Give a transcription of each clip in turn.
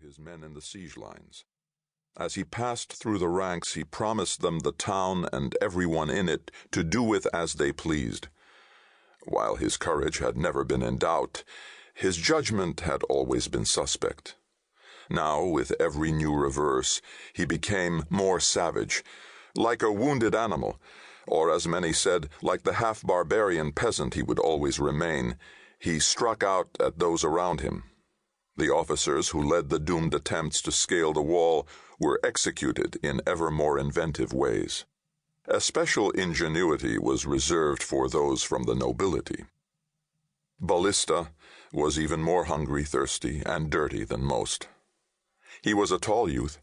his men in the siege lines. As he passed through the ranks, he promised them the town and everyone in it to do with as they pleased. While his courage had never been in doubt, his judgment had always been suspect. Now, with every new reverse, he became more savage, like a wounded animal, or as many said, like the half-barbarian peasant he would always remain. He struck out at those around him. The officers who led the doomed attempts to scale the wall were executed in ever more inventive ways. A special ingenuity was reserved for those from the nobility. Ballista was even more hungry, thirsty, and dirty than most. He was a tall youth,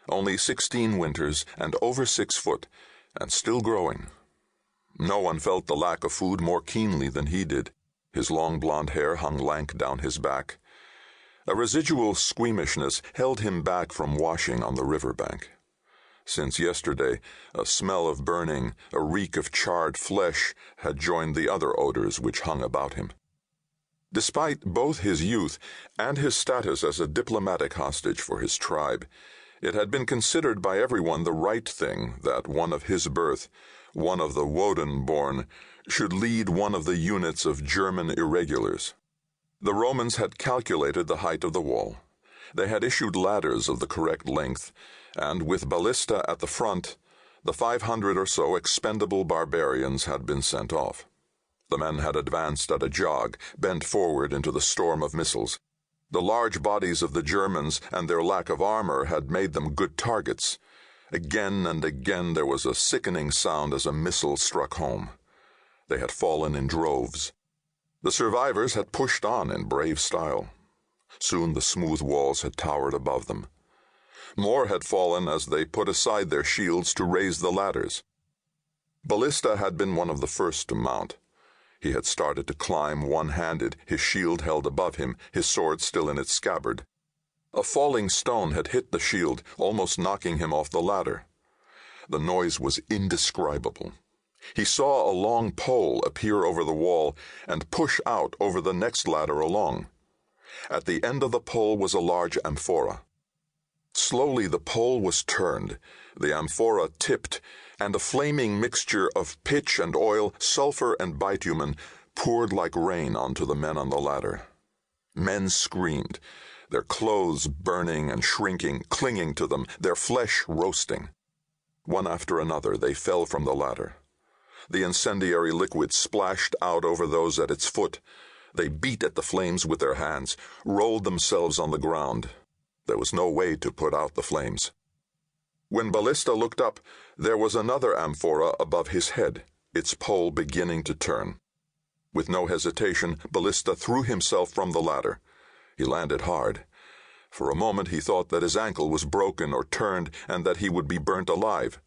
only 16 winters and over 6 foot, and still growing. No one felt the lack of food more keenly than he did. His long blonde hair hung lank down his back. A residual squeamishness held him back from washing on the riverbank. Since yesterday, a smell of burning, a reek of charred flesh, had joined the other odors which hung about him. Despite both his youth and his status as a diplomatic hostage for his tribe, it had been considered by everyone the right thing that one of his birth, one of the Woden-born, should lead one of the units of German irregulars. The Romans had calculated the height of the wall. They had issued ladders of the correct length, and with ballista at the front, the 500 or so expendable barbarians had been sent off. The men had advanced at a jog, bent forward into the storm of missiles. The large bodies of the Germans and their lack of armor had made them good targets. Again and again there was a sickening sound as a missile struck home. They had fallen in droves. The survivors had pushed on in brave style. Soon the smooth walls had towered above them. More had fallen as they put aside their shields to raise the ladders. Ballista had been one of the first to mount. He had started to climb one-handed, his shield held above him, his sword still in its scabbard. A falling stone had hit the shield, almost knocking him off the ladder. The noise was indescribable. He saw a long pole appear over the wall and push out over the next ladder along. At the end of the pole was a large amphora. Slowly the pole was turned, the amphora tipped, and a flaming mixture of pitch and oil, sulfur and bitumen poured like rain onto the men on the ladder. Men screamed, their clothes burning and shrinking, clinging to them, their flesh roasting. One after another they fell from the ladder. The incendiary liquid splashed out over those at its foot. They beat at the flames with their hands, rolled themselves on the ground. There was no way to put out the flames. When Ballista looked up, there was another amphora above his head, its pole beginning to turn. With no hesitation, Ballista threw himself from the ladder. He landed hard. For a moment he thought that his ankle was broken or turned and that he would be burnt alive.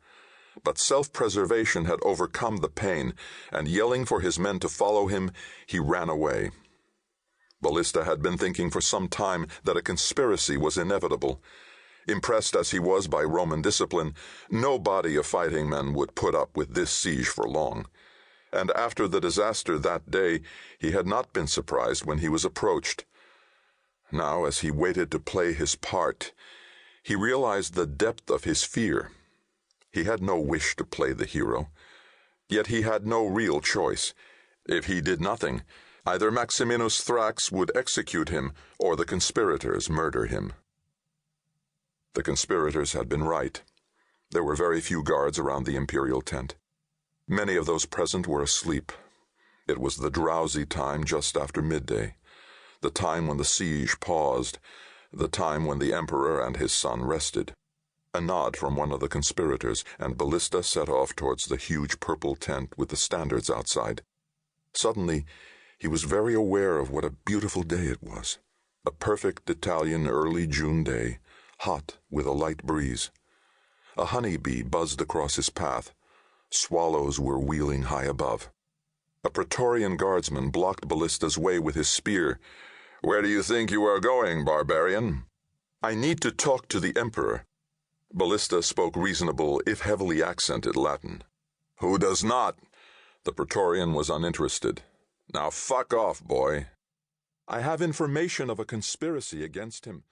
But self-preservation had overcome the pain, and yelling for his men to follow him, he ran away. Ballista had been thinking for some time that a conspiracy was inevitable. Impressed as he was by Roman discipline, no body of fighting men would put up with this siege for long. And after the disaster that day, he had not been surprised when he was approached. Now, as he waited to play his part, he realized the depth of his fear. He had no wish to play the hero, yet he had no real choice. If he did nothing, either Maximinus Thrax would execute him or the conspirators murder him. The conspirators had been right. There were very few guards around the imperial tent. Many of those present were asleep. It was the drowsy time just after midday, the time when the siege paused, the time when the emperor and his son rested. A nod from one of the conspirators, and Ballista set off towards the huge purple tent with the standards outside. Suddenly, he was very aware of what a beautiful day it was. A perfect Italian early June day, hot with a light breeze. A honey-bee buzzed across his path. Swallows were wheeling high above. A Praetorian guardsman blocked Ballista's way with his spear. "Where do you think you are going, barbarian?" "I need to talk to the emperor." Ballista spoke reasonable, if heavily accented Latin. "Who does not?" The Praetorian was uninterested. "Now fuck off, boy." "I have information of a conspiracy against him.